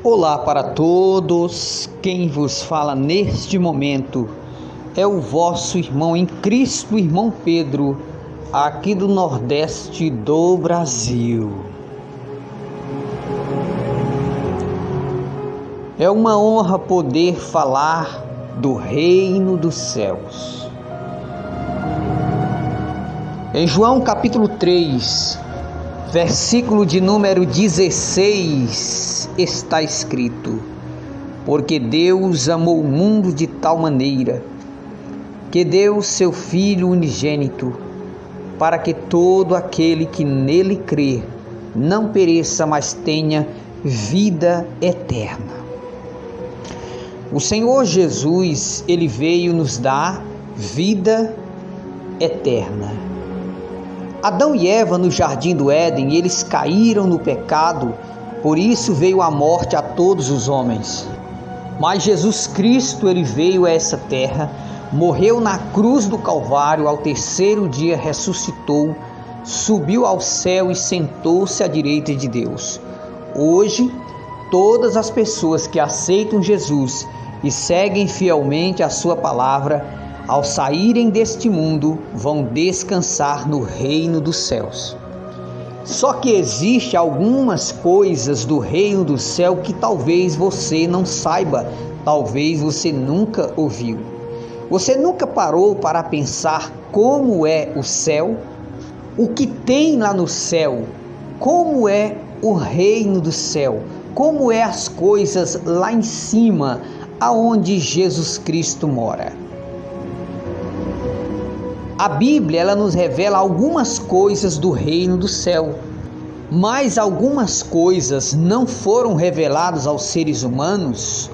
Olá para todos, quem vos fala neste momento é o vosso irmão em Cristo, irmão Pedro, aqui do Nordeste do Brasil. É uma honra poder falar do reino dos céus. Em João capítulo 3, versículo de número 16, está escrito: porque Deus amou o mundo de tal maneira, que deu seu Filho unigênito, para que todo aquele que nele crê, não pereça, mas tenha vida eterna. O Senhor Jesus, Ele veio nos dar vida eterna. Adão e Eva no jardim do Éden, eles caíram no pecado, por isso veio a morte a todos os homens. Mas Jesus Cristo, Ele veio a essa terra, morreu na cruz do Calvário, ao terceiro dia ressuscitou, subiu ao céu e sentou-se à direita de Deus. Hoje, todas as pessoas que aceitam Jesus e seguem fielmente a sua palavra, ao saírem deste mundo, vão descansar no reino dos céus. Só que existe algumas coisas do reino do céu que talvez você não saiba, talvez você nunca ouviu. Você nunca parou para pensar como é o céu? O que tem lá no céu? Como é o reino do céu? Como é as coisas lá em cima, aonde Jesus Cristo mora? A Bíblia, ela nos revela algumas coisas do reino do céu, mas algumas coisas não foram reveladas aos seres humanos,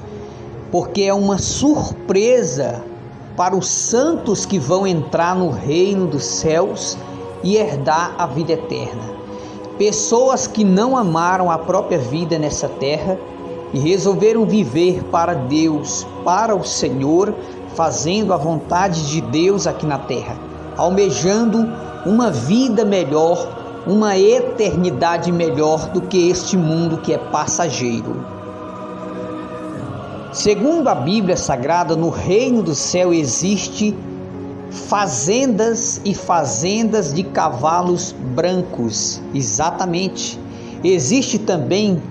porque é uma surpresa para os santos que vão entrar no reino dos céus e herdar a vida eterna. Pessoas que não amaram a própria vida nessa terra e resolveram viver para Deus, para o Senhor, fazendo a vontade de Deus aqui na terra, almejando uma vida melhor, uma eternidade melhor do que este mundo que é passageiro. Segundo a Bíblia Sagrada, no reino do céu existe fazendas e fazendas de cavalos brancos, exatamente. Existe também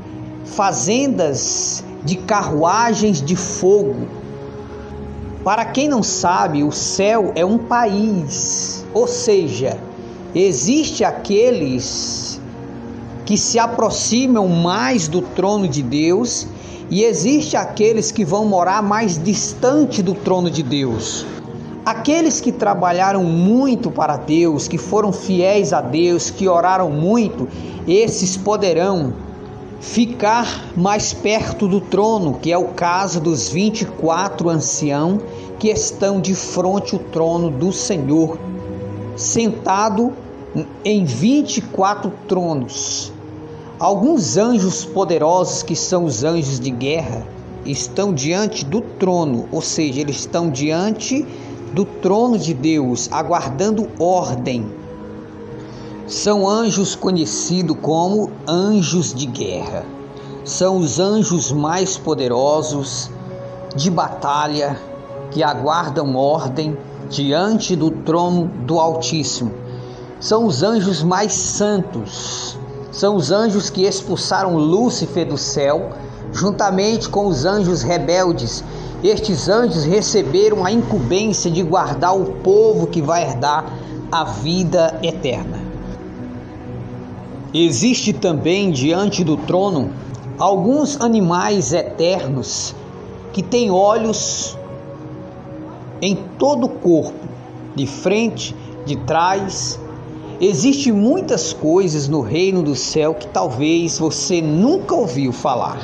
fazendas de carruagens de fogo. Para quem não sabe, o céu é um país, ou seja, existe aqueles que se aproximam mais do trono de Deus e existe aqueles que vão morar mais distante do trono de Deus. Aqueles que trabalharam muito para Deus, que foram fiéis a Deus, que oraram muito, esses poderão ficar mais perto do trono, que é o caso dos 24 anciãos que estão de frente ao trono do Senhor, sentado em 24 tronos. Alguns anjos poderosos, que são os anjos de guerra, estão diante do trono, ou seja, eles estão diante do trono de Deus, aguardando ordem. São anjos conhecidos como anjos de guerra. São os anjos mais poderosos de batalha que aguardam ordem diante do trono do Altíssimo. São os anjos mais santos. São os anjos que expulsaram Lúcifer do céu, juntamente com os anjos rebeldes. Estes anjos receberam a incumbência de guardar o povo que vai herdar a vida eterna. Existe também diante do trono alguns animais eternos que têm olhos em todo o corpo, de frente, de trás. Existem muitas coisas no reino do céu que talvez você nunca ouviu falar.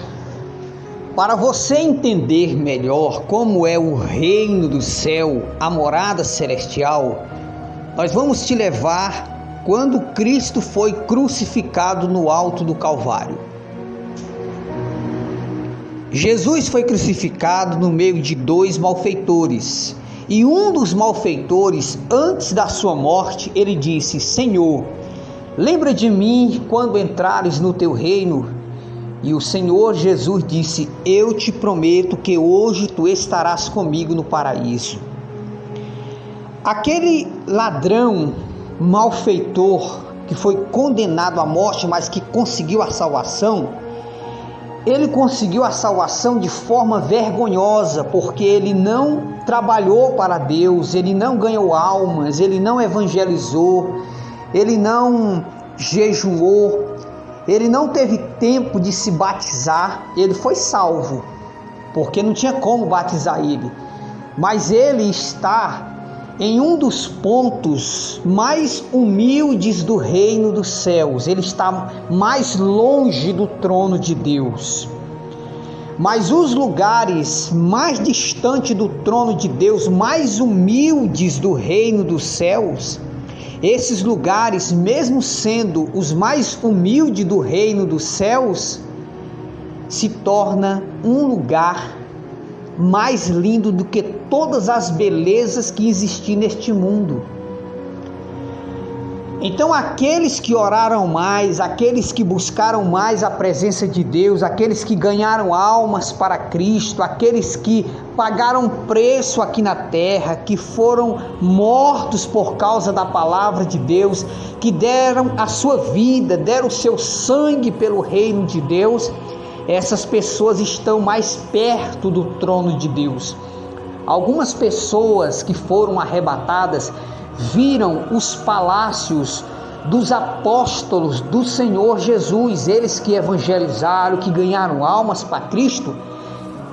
Para você entender melhor como é o reino do céu, a morada celestial, nós vamos te levar quando Cristo foi crucificado no alto do Calvário. Jesus foi crucificado no meio de dois malfeitores. E um dos malfeitores, antes da sua morte, ele disse: Senhor, lembra de mim quando entrares no teu reino. E o Senhor Jesus disse: eu te prometo que hoje tu estarás comigo no paraíso. Aquele ladrão malfeitor que foi condenado à morte, mas que conseguiu a salvação, ele conseguiu a salvação de forma vergonhosa, porque ele não trabalhou para Deus, ele não ganhou almas, ele não evangelizou, ele não jejuou, ele não teve tempo de se batizar. Ele foi salvo, porque não tinha como batizar ele, mas ele está em um dos pontos mais humildes do reino dos céus. Ele está mais longe do trono de Deus. Mas os lugares mais distantes do trono de Deus, mais humildes do reino dos céus, esses lugares, mesmo sendo os mais humildes do reino dos céus, se torna um lugar mais lindo do que todas as belezas que existem neste mundo. Então aqueles que oraram mais, aqueles que buscaram mais a presença de Deus, aqueles que ganharam almas para Cristo, aqueles que pagaram preço aqui na terra, que foram mortos por causa da palavra de Deus, que deram a sua vida, deram o seu sangue pelo reino de Deus, essas pessoas estão mais perto do trono de Deus. Algumas pessoas que foram arrebatadas viram os palácios dos apóstolos do Senhor Jesus, eles que evangelizaram, que ganharam almas para Cristo.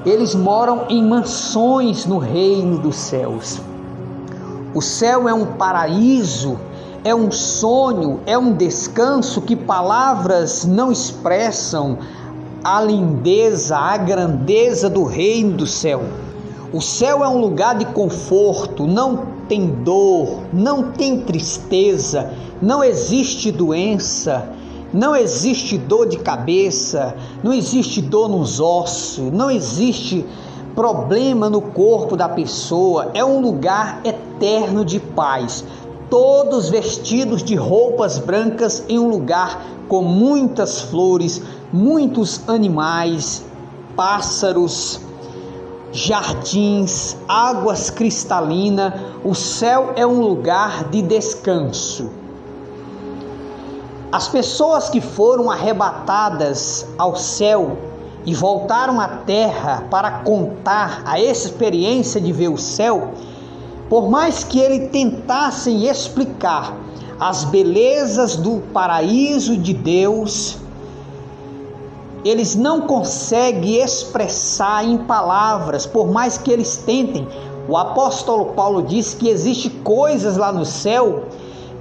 Eles moram em mansões no reino dos céus. O céu é um paraíso, é um sonho, é um descanso que palavras não expressam a lindeza, a grandeza do reino do céu. O céu é um lugar de conforto, não tem dor, não tem tristeza, não existe doença, não existe dor de cabeça, não existe dor nos ossos, não existe problema no corpo da pessoa. É um lugar eterno de paz, todos vestidos de roupas brancas em um lugar com muitas flores, muitos animais, pássaros, jardins, águas cristalinas. O céu é um lugar de descanso. As pessoas que foram arrebatadas ao céu e voltaram à terra para contar a experiência de ver o céu, por mais que eles tentassem explicar as belezas do paraíso de Deus, eles não conseguem expressar em palavras, por mais que eles tentem. O apóstolo Paulo diz que existem coisas lá no céu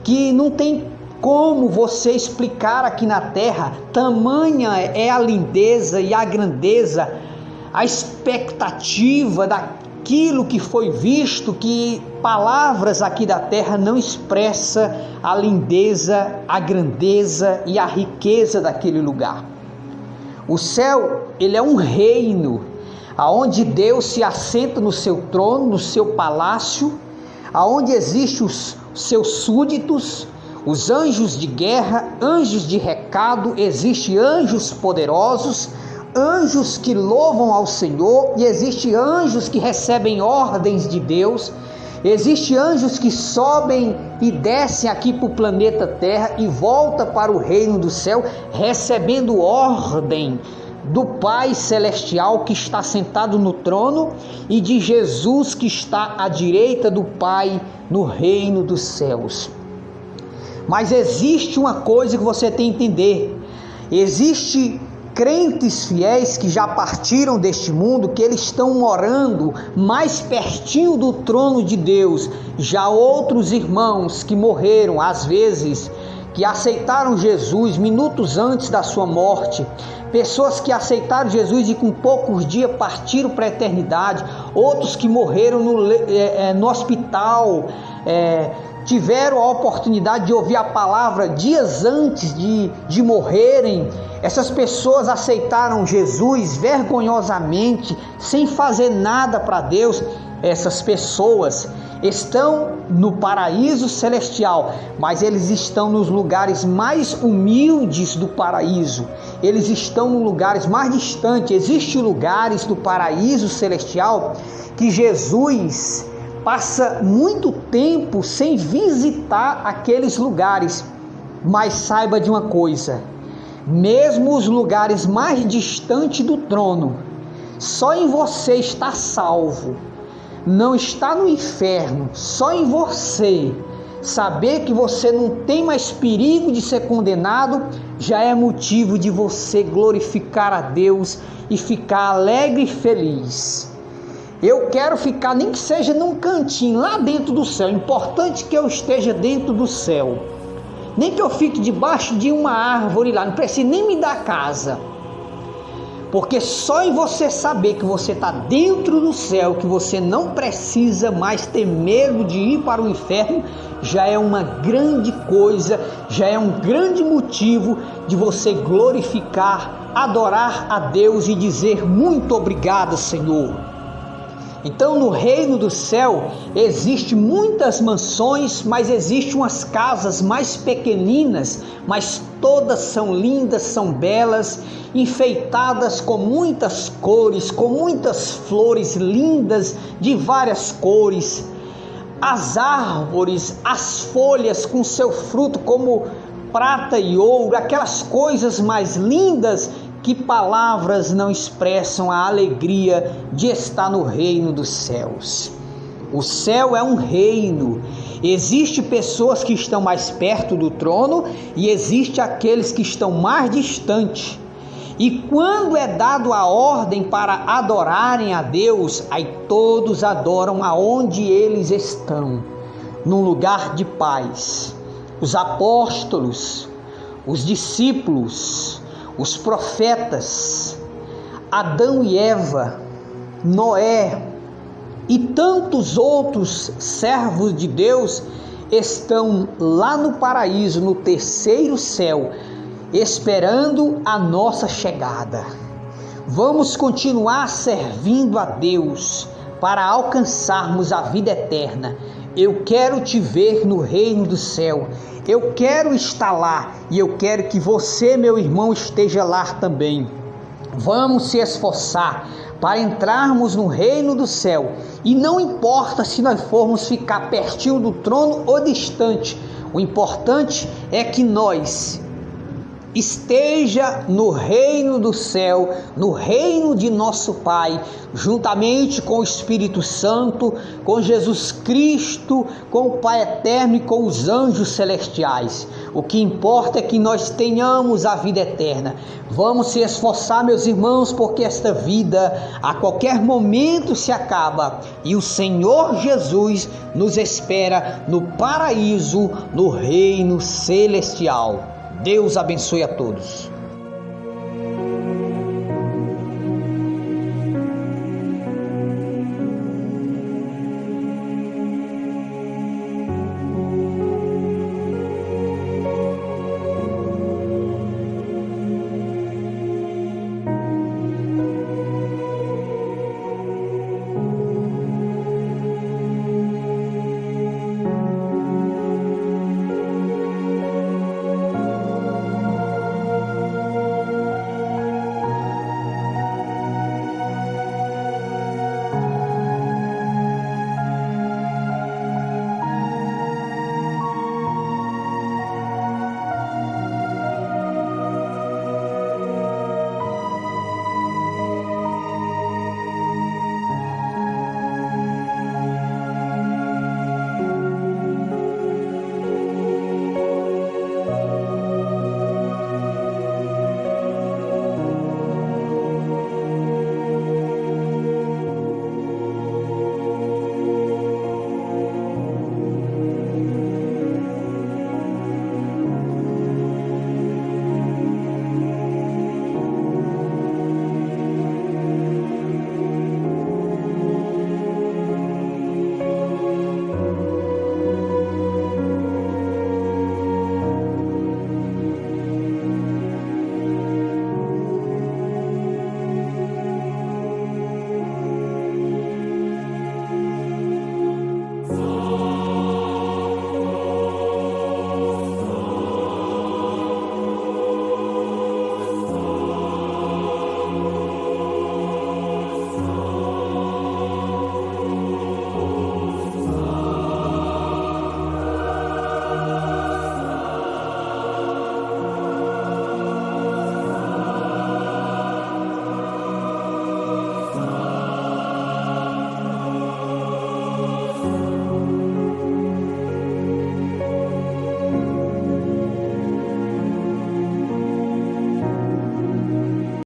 que não tem como você explicar aqui na terra. Tamanha é a lindeza e a grandeza, a expectativa daquilo que foi visto, que palavras aqui da terra não expressa a lindeza, a grandeza e a riqueza daquele lugar. O céu, ele é um reino, aonde Deus se assenta no seu trono, no seu palácio, aonde existem os seus súditos, os anjos de guerra, anjos de recado, existem anjos poderosos, anjos que louvam ao Senhor, e existem anjos que recebem ordens de Deus. Existem anjos que sobem e descem aqui para o planeta Terra e voltam para o reino do céu, recebendo ordem do Pai Celestial que está sentado no trono e de Jesus que está à direita do Pai no reino dos céus. Mas existe uma coisa que você tem que entender: existe crentes fiéis que já partiram deste mundo, que eles estão morando mais pertinho do trono de Deus. Já outros irmãos que morreram, às vezes, que aceitaram Jesus minutos antes da sua morte, pessoas que aceitaram Jesus e com poucos dias partiram para a eternidade, outros que morreram no hospital, tiveram a oportunidade de ouvir a palavra dias antes de morrerem. Essas pessoas aceitaram Jesus vergonhosamente, sem fazer nada para Deus. Essas pessoas, estão no paraíso celestial, mas eles estão nos lugares mais humildes do paraíso. Eles estão nos lugares mais distantes. Existem lugares do paraíso celestial que Jesus passa muito tempo sem visitar aqueles lugares. Mas saiba de uma coisa: mesmo os lugares mais distantes do trono, só em você está salvo. Não está no inferno, só em você. Saber que você não tem mais perigo de ser condenado já é motivo de você glorificar a Deus e ficar alegre e feliz. Eu quero ficar, nem que seja num cantinho lá dentro do céu. Importante que eu esteja dentro do céu. Nem que eu fique debaixo de uma árvore lá, não precisa nem me dar casa. Porque só em você saber que você está dentro do céu, que você não precisa mais ter medo de ir para o inferno, já é uma grande coisa, já é um grande motivo de você glorificar, adorar a Deus e dizer muito obrigado, Senhor. Então, no reino do céu existem muitas mansões, mas existem umas casas mais pequeninas, mas todas são lindas, são belas, enfeitadas com muitas cores, com muitas flores lindas de várias cores. As árvores, as folhas com seu fruto como prata e ouro, aquelas coisas mais lindas que palavras não expressam a alegria de estar no reino dos céus. O céu é um reino. Existem pessoas que estão mais perto do trono e existem aqueles que estão mais distantes. E quando é dado a ordem para adorarem a Deus, aí todos adoram aonde eles estão, num lugar de paz. Os apóstolos, os discípulos, os profetas, Adão e Eva, Noé e tantos outros servos de Deus estão lá no paraíso, no terceiro céu, esperando a nossa chegada. Vamos continuar servindo a Deus para alcançarmos a vida eterna. Eu quero te ver no reino do céu. Eu quero estar lá e eu quero que você, meu irmão, esteja lá também. Vamos se esforçar para entrarmos no reino do céu. E não importa se nós formos ficar pertinho do trono ou distante. O importante é que nós esteja no reino do céu, no reino de nosso Pai, juntamente com o Espírito Santo, com Jesus Cristo, com o Pai Eterno e com os anjos celestiais. O que importa é que nós tenhamos a vida eterna. Vamos se esforçar, meus irmãos, porque esta vida a qualquer momento se acaba e o Senhor Jesus nos espera no paraíso, no reino celestial. Deus abençoe a todos.